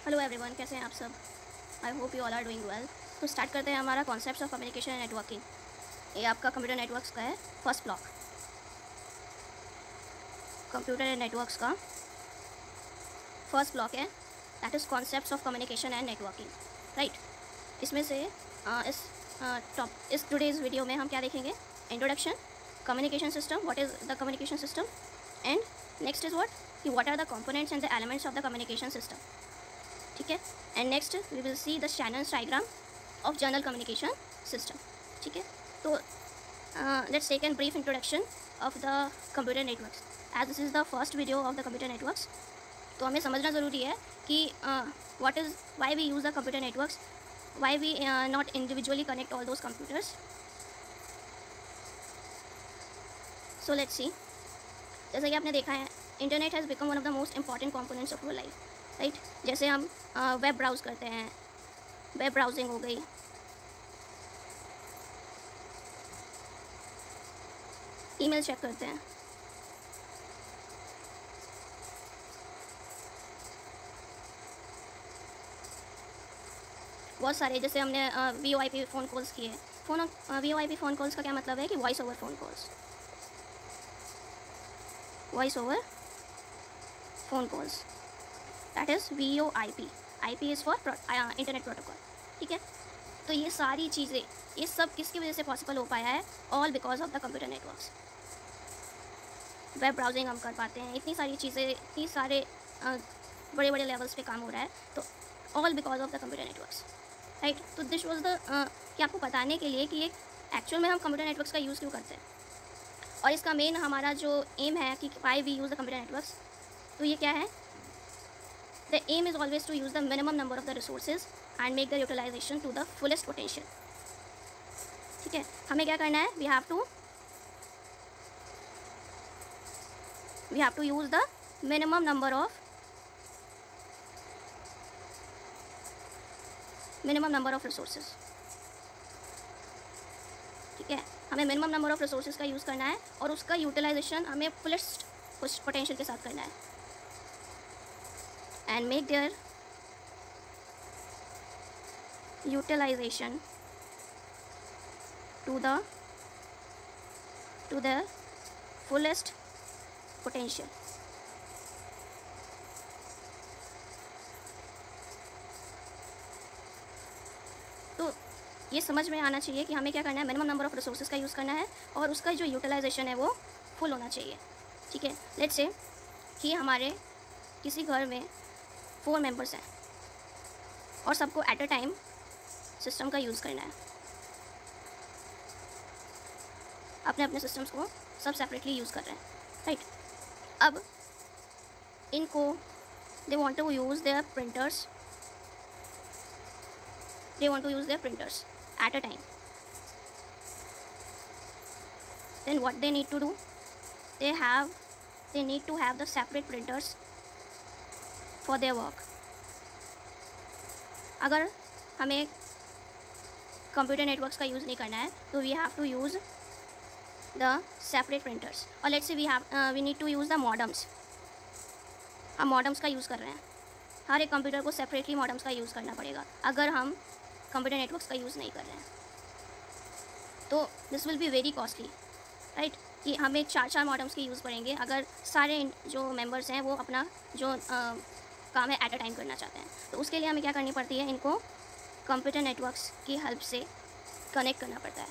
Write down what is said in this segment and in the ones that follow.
Hello everyone, कैसे हैं आप सब। I hope you all are doing well. तो स्टार्ट करते हैं हमारा concepts of communication and networking. ये आपका कंप्यूटर नेटवर्क्स का है first block. Computer and networks का फर्स्ट ब्लॉक है, that is concepts of communication and networking, right. इसमें से इस टुडेज़ वीडियो में हम क्या देखेंगे? Introduction, communication system, what is the communication system, and next is what are the components and the elements of the communication system, ठीक है। And next we will see the Shannon's diagram of general communication system, ठीक है। तो let's take an brief introduction of the computer networks as this is the first video of the computer networks. तो हमें समझना ज़रूरी है कि what is why we use the computer networks, why we not individually connect all those computers. So let's see, जैसा कि आपने देखा है, internet has become one of the most important components of your life, right. जैसे हम web browse करते हैं, web browsing हो गई, ईमेल चेक करते हैं, बहुत सारे, जैसे हमने VoIP फ़ोन कॉल्स किए। VoIP फ़ोन कॉल्स का क्या मतलब है कि voice over phone calls, voice over phone calls, that is VoIP। IP is for internet protocol, ठीक है। तो ये सारी चीज़ें, ये सब किसकी वजह से पॉसिबल हो पाया है? All because of the computer networks. Web browsing हम कर पाते हैं, इतनी सारी चीज़ें, इतनी सारे बड़े बड़े लेवल्स पे काम हो रहा है, तो all because of the computer networks, right. तो दिस वॉज द कि आपको बताने के लिए कि एक्चुअल में हम कंप्यूटर नेटवर्क्स का यूज़ क्यों करते हैं, और इसका मेन हमारा जो एम है कि why we use the computer networks, तो ये क्या है? The aim is always to use the minimum number of the resources and make the utilization to the fullest potential, ठीक है। हमें क्या करना है? We have to use the minimum number of resources, ठीक है। हमें मिनिमम नंबर ऑफ रिसोर्सेज का यूज़ करना है और उसका यूटिलाइजेशन हमें फुलेस्ट पोटेंशियल के साथ करना है, and make their utilization to the fullest potential. तो ये समझ में आना चाहिए कि हमें क्या करना है? मिनिमम नंबर ऑफ रिसोर्सेज का यूज़ करना है और उसका जो यूटिलाइजेशन है वो फुल होना चाहिए, ठीक है। लेट्स से कि हमारे किसी घर में 4 मेंबर्स हैं और सबको एट अ टाइम सिस्टम का यूज़ करना है, अपने अपने सिस्टम्स को सब सेपरेटली यूज़ कर रहे हैं, राइट। अब इनको they want to use their printers at a time. Then what they need to do? They need to have the separate printers for their work. अगर हमें कंप्यूटर नेटवर्क्स का यूज़ नहीं करना है तो we have to use the separate printers. और let's say we need to use the modems. हम modems का यूज़ कर रहे हैं, हर एक कंप्यूटर को सेपरेटली मॉडम्स का यूज़ करना पड़ेगा अगर हम कंप्यूटर नेटवर्क्स का यूज़ नहीं कर रहे हैं। तो this will be very costly, right, कि हमें 4 मॉडम्स की यूज़ पड़ेंगे अगर सारे जो मेंबर्स हैं वो अपना जो काम है एट अ टाइम करना चाहते हैं। तो उसके लिए हमें क्या करनी पड़ती है? इनको कंप्यूटर नेटवर्क्स की हेल्प से कनेक्ट करना पड़ता है,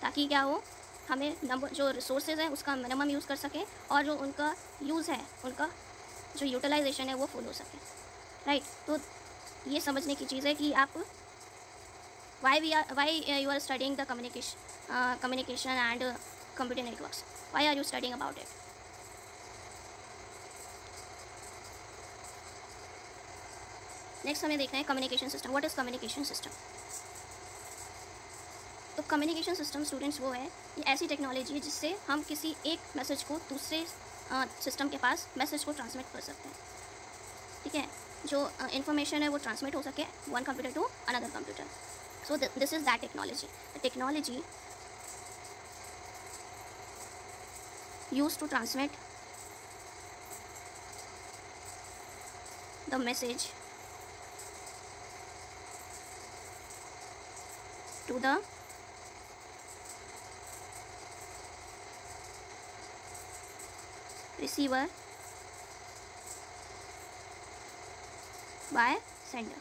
ताकि क्या हो, हमें नंबर जो रिसोर्सेज हैं उसका मिनिमम यूज़ कर सकें और जो उनका यूज़ है, उनका जो यूटिलाइजेशन है वो फुल हो सके, राइट। तो ये समझने की चीज़ है कि आप why you are studying the communication and computer networks. Why are you studying about it? Next हमें देखना है communication system. What is communication system? तो कम्युनिकेशन सिस्टम स्टूडेंट्स वो है, ये ऐसी टेक्नोलॉजी है जिससे हम किसी एक मैसेज को दूसरे सिस्टम के पास मैसेज को ट्रांसमिट कर सकते हैं, ठीक है। जो इन्फॉर्मेशन है वो ट्रांसमिट हो सके one computer to another computer. So this is that technology. The technology used to transmit the message to the receiver by sender.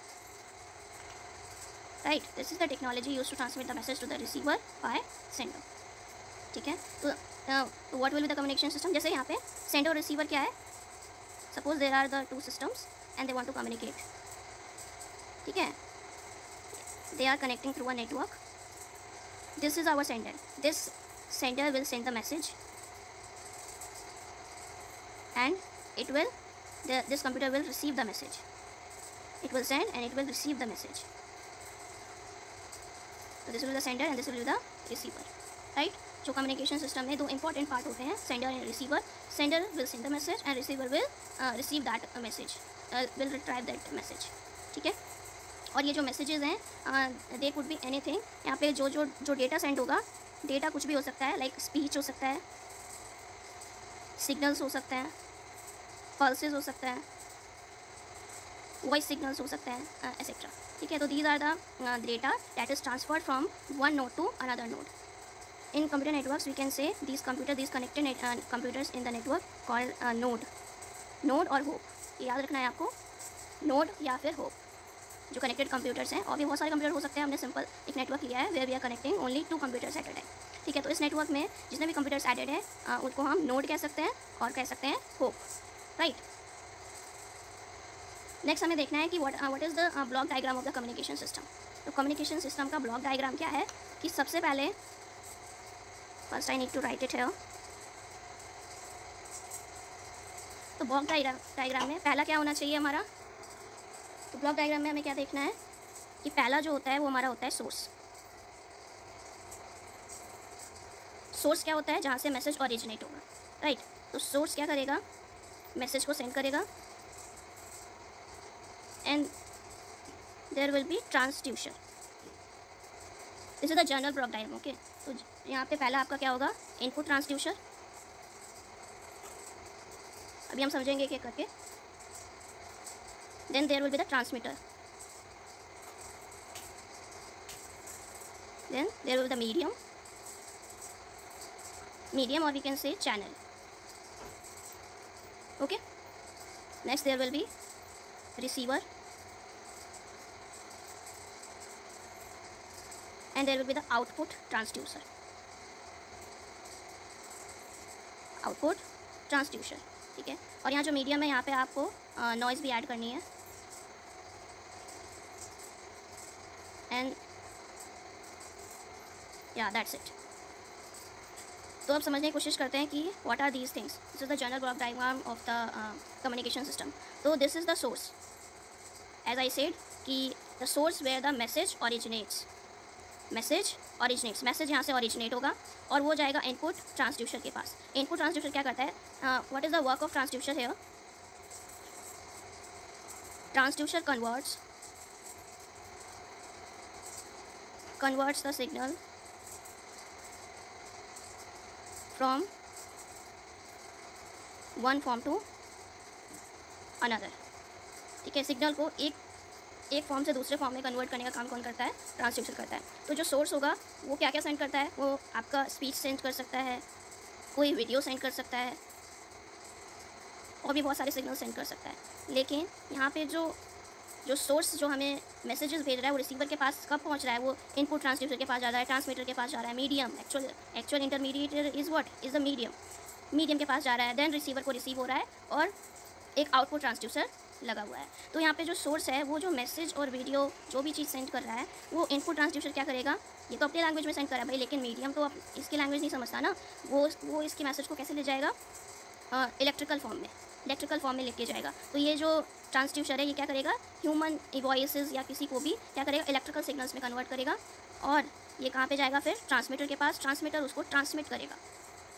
Right, this is the technology used to transmit the message to the receiver by sender. ठीक है, तो what will be the communication system? जैसे यहाँ पे sender और receiver क्या है? Suppose there are the two systems and they want to communicate. ठीक है, they are connecting through a network. This is our sender. This sender will send the message, and this computer will receive the message. It will send and it will receive the message. So this will be the sender and this will be the receiver, right? जो communication system में दो important part होते हैं, sender and receiver. Sender will send the message and receiver will receive that message, will retrieve that message. ठीक है, और ये जो messages हैं they could be anything. यहाँ पे जो डेटा सेंड होगा, डेटा कुछ भी हो सकता है, like speech हो सकता है, signals हो सकते हैं, pulses हो सकता है, वॉइस सिग्नल्स हो सकते हैं, एक्सेट्रा. ठीक है, तो these are the data that is transferred from one node to another node. In computer networks we can say these connected computers in the network called node और होप. याद रखना है आपको, नोड या फिर होप जो कनेक्टेड कंप्यूटर्स हैं. और भी बहुत सारे कंप्यूटर हो सकते हैं. हमने सिंपल एक नेटवर्क लिया है where we are connecting only 2 computers at a time. ठीक है, तो इस नेटवर्क में जितने भी कंप्यूटर्स एडेड हैं उनको हम नोड कह सकते हैं और कह सकते हैं होप, राइट. नेक्स्ट हमें देखना है कि what is the block diagram of the communication system. तो कम्युनिकेशन सिस्टम का ब्लॉक डायग्राम क्या है कि सबसे पहले first I need to write it here. तो ब्लॉक डायग्राम में पहला क्या होना चाहिए हमारा. तो ब्लॉक डायग्राम में हमें क्या देखना है कि पहला जो होता है वो हमारा होता है सोर्स. सोर्स क्या होता है, जहाँ से मैसेज ओरिजिनेट होगा, राइट. तो सोर्स क्या करेगा, मैसेज को सेंड करेगा and there will be transducer. This is the general block diagram. Okay, तो यहाँ पे पहला आपका क्या होगा, इनपुट ट्रांसड्यूसर. अभी हम समझेंगे क्या करके. then there will be the transmitter. then there will be the medium or we can say channel. Okay, next there will be receiver and there will be the output transducer. ठीक है, और यहाँ जो मीडियम है यहाँ पे आपको noise भी ऐड करनी है. एंड या दैट्स इट. तो अब समझने की कोशिश करते हैं कि what are these things. This is the general block diagram of the communication system. तो this is the source. As I said कि the source where the message originates. Message यहाँ से ओरिजिनेट होगा और वो जाएगा इनपुट ट्रांसड्यूसर के पास. Input transducer क्या करता है, what is the work of transducer here. Transducer converts the signal from one form to another. ठीक है, सिग्नल को एक फॉर्म से दूसरे फॉर्म में कन्वर्ट करने का काम कौन करता है, ट्रांसड्यूसर करता है. तो जो सोर्स होगा वो क्या क्या सेंड करता है, वो आपका स्पीच सेंड कर सकता है, कोई वीडियो सेंड कर सकता है और भी बहुत सारे सिग्नल सेंड कर सकता है. लेकिन यहाँ पे जो सोर्स जो हमें मैसेजेस भेज रहा है वो रिसीवर के पास कब पहुँच रहा है, वो इनपुट ट्रांसड्यूसर के पास जा रहा है, ट्रांसमीटर के पास जा रहा है. Medium actual intermediator is what is the medium के पास जा रहा है. देन रिसीवर को रिसीव हो रहा है और एक आउटपुट ट्रांसड्यूसर लगा हुआ है. तो यहाँ पे जो सोर्स है वो जो मैसेज और वीडियो जो भी चीज़ सेंड कर रहा है वो इनपुट ट्रांसड्यूसर क्या करेगा, ये तो अपनी लैंग्वेज में सेंड कर रहा है भाई, लेकिन मीडियम तो अब इसकी लैंग्वेज नहीं समझता ना. वो इसकी मैसेज को कैसे ले जाएगा, इलेक्ट्रिकल फॉर्म में लेके जाएगा. तो ये जो ट्रांसड्यूसर है ये क्या करेगा, ह्यूमन वॉइसेस या किसी को भी क्या करेगा, इलेक्ट्रिकल सिग्नल्स में कन्वर्ट करेगा. और ये कहाँ पे जाएगा फिर, ट्रांसमीटर के पास. ट्रांसमीटर उसको ट्रांसमिट करेगा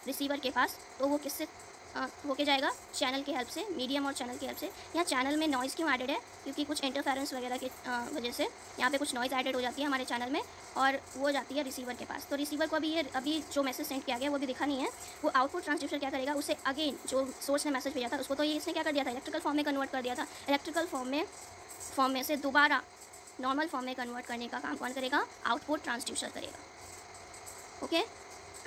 रिसीवर के पास. तो वो किससे होके जाएगा, चैनल की हेल्प से, मीडियम और चैनल की हेल्प से. यहाँ चैनल में नॉइज़ क्यों एडेड है, क्योंकि कुछ इंटरफेरेंस वगैरह की वजह से यहाँ पे कुछ नॉइज़ एडेड हो जाती है हमारे चैनल में और वो जाती है रिसीवर के पास. तो रिसीवर को अभी जो मैसेज सेंड किया गया वो भी दिखा नहीं है. वो आउटपुट ट्रांसड्यूसर क्या करेगा, उसे अगेन जो सोर्स ने मैसेज भेजा था उसको तो ये इसने क्या कर दिया था, इलेक्ट्रिकल फॉर्म में कन्वर्ट कर दिया था. इलेक्ट्रिकल फॉर्म में से दोबारा नॉर्मल फॉर्म में कन्वर्ट करने का काम कौन करेगा? आउटपुट ट्रांसड्यूसर करेगा। Okay,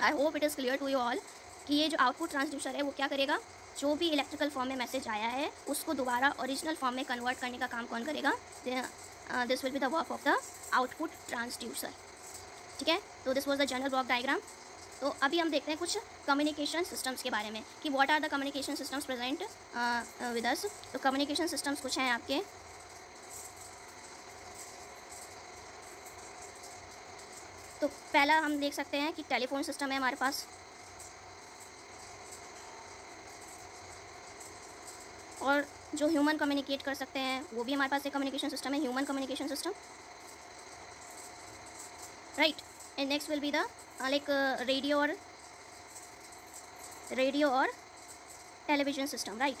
I hope it is clear to you all कि ये जो आउटपुट ट्रांसड्यूसर है वो क्या करेगा? जो भी इलेक्ट्रिकल फॉर्म में मैसेज आया है उसको दोबारा ओरिजिनल फॉर्म में कन्वर्ट करने का काम कौन करेगा? This will be the work of the output transducer. ठीक है, तो this was the general block diagram. तो अभी हम देखते हैं कुछ कम्युनिकेशन सिस्टम्स के बारे में कि what are the communication systems present with us. तो कम्युनिकेशन सिस्टम्स कुछ हैं आपके। तो पहला हम देख सकते हैं कि टेलीफोन सिस्टम है हमारे पास, और जो ह्यूमन कम्युनिकेट कर सकते हैं वो भी हमारे पास एक कम्युनिकेशन सिस्टम है, human communication system, right. And next will be the like radio और television system, right.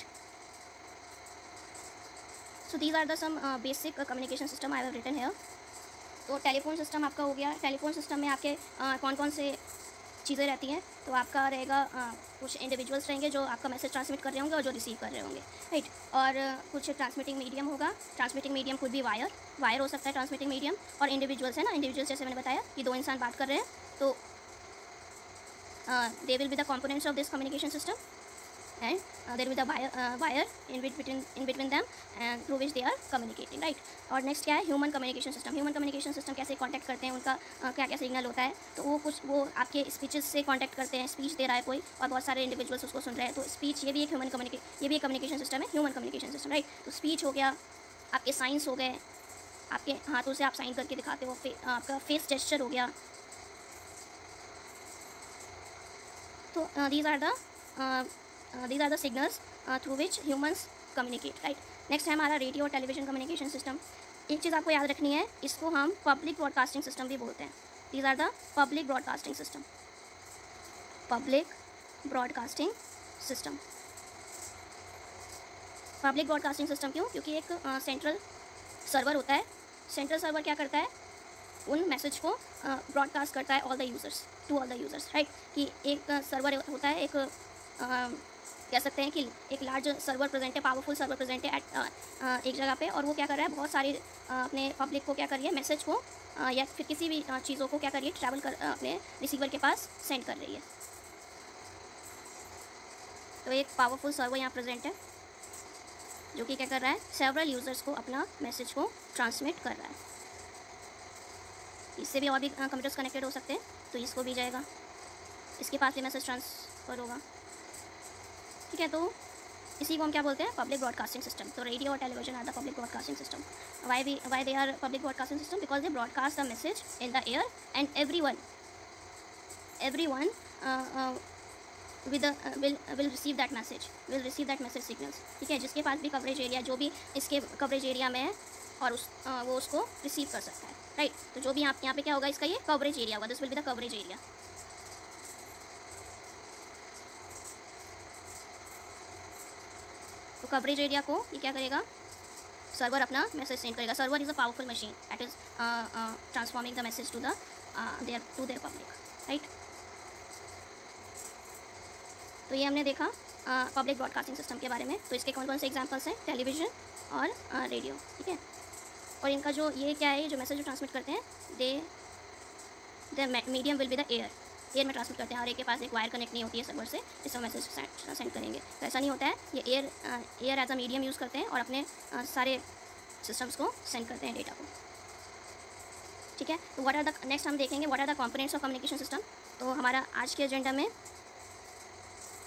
So these are the some basic communication system I have written here. तो टेलीफोन सिस्टम आपका हो गया। टेलीफोन सिस्टम में आपके कौन कौन से चीज़ें रहती हैं? तो आपका रहेगा कुछ इंडिविजुअल्स रहेंगे जो आपका मैसेज ट्रांसमिट कर रहे होंगे और जो रिसीव कर रहे होंगे, राइट। और कुछ ट्रांसमिटिंग मीडियम होगा। ट्रांसमिटिंग मीडियम कुछ भी वायर हो सकता है ट्रांसमिटिंग मीडियम, और इंडिविजुअल्स है ना, इंडिविजुअल्स जैसे मैंने बताया कि दो इंसान बात कर रहे हैं, तो they will be the components of this communication system, and there will be the wire in between them and through which they are communicating, right। और नेक्स्ट क्या है? Human communication system. Human communication system कैसे contact करते हैं, उनका क्या क्या signal होता है? तो वो आपके स्पीचेस से कांटेक्ट करते हैं। स्पीच दे रहा है कोई और बहुत सारे इंडिविजुअल्स उसको सुन रहे हैं, तो स्पीच ये भी एक कम्युनिकेशन सिस्टम है, ह्यूमन कम्युनिकेशन सिस्टम, राइट। तो स्पीच हो गया, आपके साइंस हो गए, आपके हाथों से आप साइन करके दिखाते हो, आपका फेस जेस्चर हो गया। तो these are the signals through which humans communicate, right। Next है हमारा रेडियो और टेलीविजन कम्युनिकेशन सिस्टम। एक चीज़ आपको याद रखनी है, इसको हम पब्लिक ब्रॉडकास्टिंग सिस्टम भी बोलते हैं। These are the public broadcasting system, public broadcasting system. Public broadcasting system क्यों? क्योंकि एक सेंट्रल सर्वर होता है। सेंट्रल सर्वर क्या करता है? उन मैसेज को ब्रॉडकास्ट करता है all the users, to all the users, right. कि एक सर्वर होता है, एक कह सकते हैं कि एक लार्ज सर्वर प्रेजेंट है, पावरफुल सर्वर प्रेजेंट है एक जगह पे, और वो क्या कर रहा है? बहुत सारी अपने पब्लिक को क्या कर रही है? मैसेज को या फिर किसी भी चीज़ों को क्या कर रही है? ट्रैवल कर अपने रिसीवर के पास सेंड कर रही है। तो एक पावरफुल सर्वर यहाँ प्रेजेंट है जो कि क्या कर रहा है? सेवरल यूज़र्स को अपना मैसेज को ट्रांसमिट कर रहा है। इससे भी और भी कंप्यूटर्स कनेक्टेड हो सकते हैं, तो इसको भी जाएगा, इसके पास भी मैसेज ट्रांसफ़र होगा, ठीक है। तो इसी को हम क्या बोलते हैं? Public broadcasting system. तो रेडियो और television are the public broadcasting system. Why they are public broadcasting system? Because they broadcast the message in the air and everyone will receive that message signals, ठीक है। जिसके पास भी coverage area, जो भी इसके coverage area में है, और वो उसको रिसीव कर सकता है, राइट। तो जो भी यहाँ पे क्या होगा? इसका ये कवरेज एरिया होगा। This will be the coverage area. तो कवरेज एरिया को ये क्या करेगा? सर्वर अपना मैसेज सेंड करेगा। Server is a powerful machine that is transforming the message to their public, right. तो ये हमने देखा पब्लिक ब्रॉडकास्टिंग सिस्टम के बारे में। तो इसके कौन कौन से एग्जांपल्स हैं? टेलीविजन और रेडियो, ठीक है। और इनका जो ये क्या है, जो मैसेज जो ट्रांसमिट करते हैं, the medium will be the air में ट्रांसमिट करते हैं, और एक के पास एक वायर कनेक्ट नहीं होती है सर्वर से जिससे मैसेज सेंड करेंगे। तो ऐसा नहीं होता है, ये air as a medium use करते हैं और अपने सारे सिस्टम्स को सेंड करते हैं डेटा को, ठीक है। तो नेक्स्ट हम देखेंगे what are the components of communication system. तो हमारा आज के एजेंडा में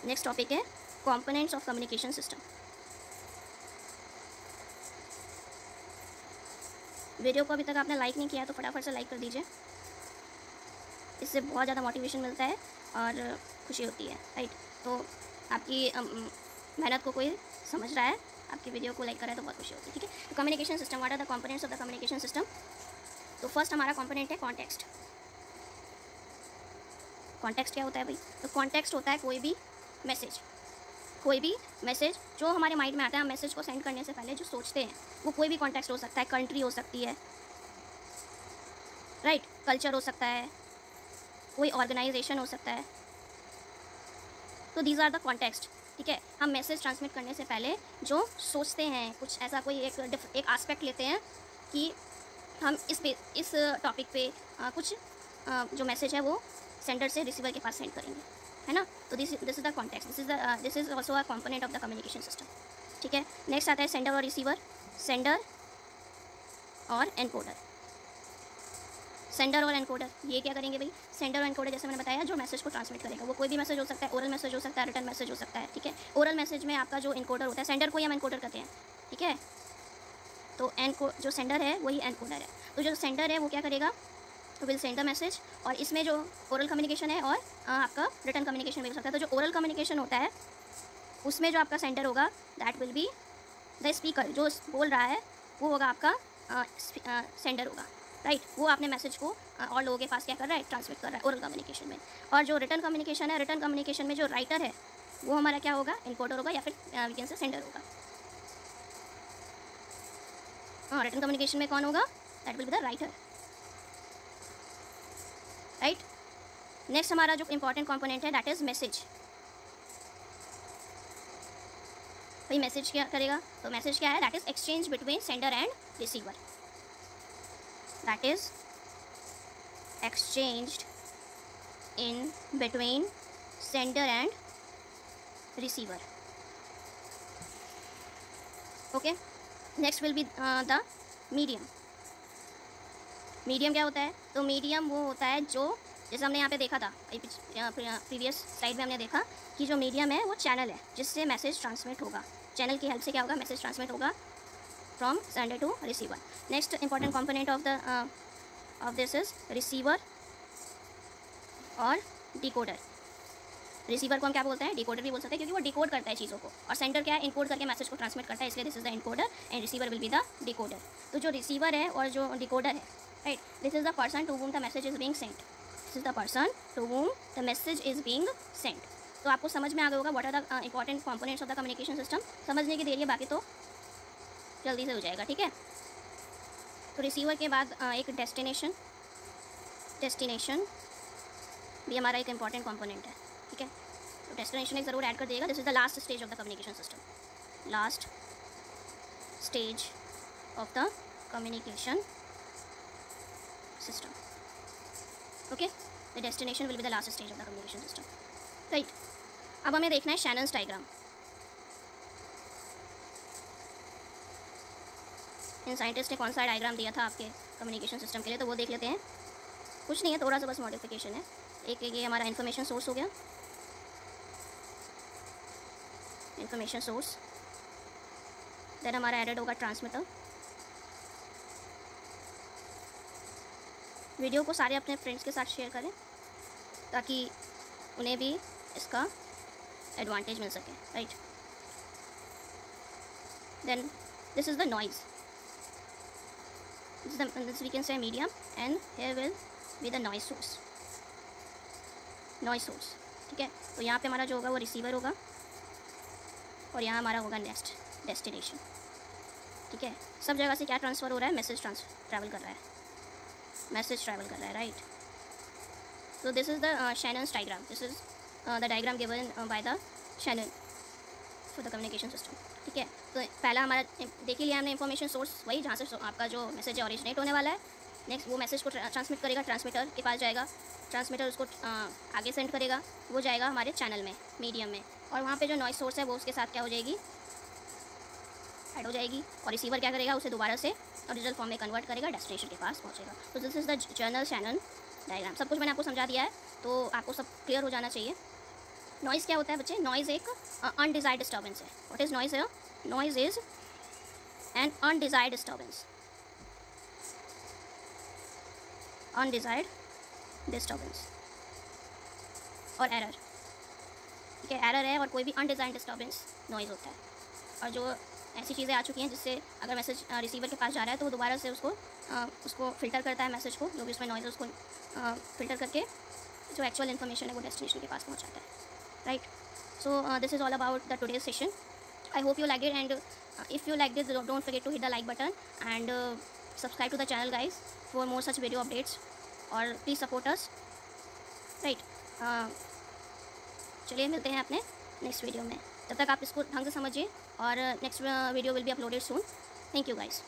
नेक्स्ट टॉपिक है components of communication system. Video को अभी तक आपने लाइक नहीं किया तो फटाफट से लाइक कर दीजिए, इससे बहुत ज़्यादा मोटिवेशन मिलता है और खुशी होती है, राइट। तो आपकी मेहनत को कोई समझ रहा है, आपकी वीडियो को लाइक कर रहा है तो बहुत खुशी होती है, ठीक है। तो communication system, what are the components of the communication system. तो फर्स्ट हमारा कंपोनेंट है कॉन्टेक्स्ट। कॉन्टेक्स्ट क्या होता है भाई? तो कॉन्टेक्स्ट होता है कोई भी मैसेज जो हमारे माइंड में आता है, हम मैसेज को सेंड करने से पहले जो सोचते हैं, वो कोई भी कॉन्टेक्स्ट हो सकता है। कंट्री हो सकती है, राइट, कल्चर हो सकता है, कोई ऑर्गेनाइजेशन हो सकता है। तो दीज आर द कॉन्टेक्स्ट, ठीक है। हम मैसेज ट्रांसमिट करने से पहले जो सोचते हैं, कुछ ऐसा कोई एक एस्पेक्ट लेते हैं कि हम इस टॉपिक पे कुछ जो मैसेज है वो सेंडर से रिसीवर के पास सेंड करेंगे, है ना। तो this is the context, this is also a component of the communication system, ठीक है। नेक्स्ट आता है सेंडर और रिसीवर, सेंडर और एनकोडर। सेंडर और एनकोडर ये क्या करेंगे भाई, सेंडर और एनकोडर जैसे मैंने बताया जो मैसेज को ट्रांसमिट करेगा, वो कोई भी मैसेज हो सकता है, ओरल मैसेज हो सकता है, रिटर्न मैसेज हो सकता है, ठीक है। ओरल मैसेज में आपका जो एनकोडर होता है, सेंडर को ही हम एनकोडर कहते हैं, ठीक है। तो जो सेंडर है वही एनकोडर है। तो जो सेंडर है वो क्या करेगा, विल सेंड द मैसेज, और इसमें जो ओरल कम्युनिकेशन है और आपका रिटर्न कम्युनिकेशन भी हो सकता है। तो जो ओरल कम्युनिकेशन होता है उसमें जो आपका सेंडर होगा that will be the speaker, जो बोल रहा है वो होगा आपका सेंडर होगा, राइट। वो आपने मैसेज को और लोगों के पास क्या कर रहा है, ट्रांसमिट कर रहा है ओरल कम्युनिकेशन में। और जो रिटर्न कम्युनिकेशन है, रिटर्न कम्युनिकेशन में जो राइटर है वो हमारा क्या होगा, एनकोडर होगा, या फिर वी कैन से सेंडर होगा। हाँ, रिटर्न कम्युनिकेशन में कौन होगा, that will be the writer, right. Next हमारा जो इंपॉर्टेंट कंपोनेंट है दैट इज मैसेज। भाई मैसेज क्या करेगा, तो मैसेज क्या है, that is exchange between sender and receiver, that is exchanged in between sender and receiver, okay. Next will be the medium. Medium क्या होता है, तो मीडियम वो होता है जो, जैसे हमने यहाँ पे देखा था प्रीवियस स्लाइड में हमने देखा कि जो मीडियम है वो चैनल है जिससे मैसेज ट्रांसमिट होगा, चैनल की हेल्प से क्या होगा, मैसेज ट्रांसमिट होगा from sender to receiver. Next important component of this is receiver और डिकोडर। रिसीवर को हम क्या बोलते हैं, डिकोडर भी बोल सकते हैं, क्योंकि वो डिकोड करता है चीज़ों को, और सेंडर क्या है, इनकोड करके मैसेज को ट्रांसमिट करता है, इसलिए this is the encoder and receiver will be the decoder. तो जो रिसीवर है और जो डिकोडर है, right, this is the person to whom the message is being sent, this is the person to whom the message is being sent. तो आपको समझ में आ गया होगा what are the important components of the communication system. समझने की देरी है, बाकी तो जल्दी से हो जाएगा, ठीक है। तो रिसीवर के बाद एक डेस्टिनेशन भी हमारा एक इंपॉर्टेंट कंपोनेंट है, ठीक है। तो डेस्टिनेशन एक ज़रूर ऐड कर दिएगा। This is the last stage of the communication system, last stage of the communication system, okay, the destination will be the last stage of the communication system, right। अब हमें देखना है शैनन्स डायग्राम। इन scientist ने कौन सा diagram दिया था आपके कम्युनिकेशन सिस्टम के लिए, तो वो देख लेते हैं। कुछ नहीं है, थोड़ा सा बस मॉडिफिकेशन है। एक ये हमारा इन्फॉर्मेशन सोर्स हो गया, इन्फॉर्मेशन सोर्स, देन हमारा एडेड होगा ट्रांसमीटर। वीडियो को सारे अपने फ्रेंड्स के साथ शेयर करें ताकि उन्हें भी इसका एडवांटेज मिल सके, right. Then this is the noise, this we can say medium, and here will be the noise source, noise source, ठीक है। तो यहाँ पे हमारा जो होगा वो रिसीवर होगा, और यहाँ हमारा होगा नेक्स्ट डेस्टिनेशन, ठीक है। सब जगह से क्या ट्रांसफ़र हो रहा है, मैसेज ट्रैवल कर रहा है, मैसेज ट्रैवल कर रहा है, right. So this is the Shannon's diagram. This is the diagram given by the Shannon for the communication system. ठीक है, तो पहला हमारा देख ही लिया हमने इन्फॉर्मेशन सोर्स, वही जहाँ से आपका जो मैसेज है ओरिजिनेट होने वाला है। नेक्स्ट वो मैसेज को ट्रांसमिट करेगा, ट्रांसमीटर के पास जाएगा, ट्रांसमीटर उसको आगे सेंड करेगा, वो जाएगा हमारे चैनल में, मीडियम में, और वहाँ पे जो नॉइस सोर्स है वो उसके साथ क्या हो जाएगी, ऐड हो जाएगी, और रिसीवर क्या करेगा, उसे दोबारा से ओरिजिनल फॉर्म में कन्वर्ट करेगा, डेस्टिनेशन के पास पहुँचेगा। तो this is the journal Shannon diagram. सब कुछ मैंने आपको समझा दिया है, तो आपको सब क्लियर हो जाना चाहिए। नॉइज़ क्या होता है बच्चे, नॉइज़ एक अनडिजायर्ड डिस्टर्बेंस है। व्हाट इज़ नॉइज़ है, noise is an undesired disturbance, undesired disturbance और एरर, ठीक है। एरर है और कोई भी अनडिजायर्ड डिस्टर्बेंस नॉइज़ होता है। और जो ऐसी चीज़ें आ चुकी हैं जिससे अगर मैसेज रिसीवर के पास जा रहा है तो वो दोबारा से उसको फ़िल्टर करता है, मैसेज को, जो भी उसमें नॉइज़ है उसको फ़िल्टर करके जो एक्चुअल इन्फॉर्मेशन है वो डेस्टिनेशन के पास पहुंचाता है, right. So this is all about the today's session. I hope you like it, and if you like this don't forget to hit the like button and subscribe to the channel guys for more such video updates, और please support us, right. चलिए मिलते हैं अपने next video में। तब तक आप इसको ढंग से समझिए, और next video will be uploaded soon. Thank you guys.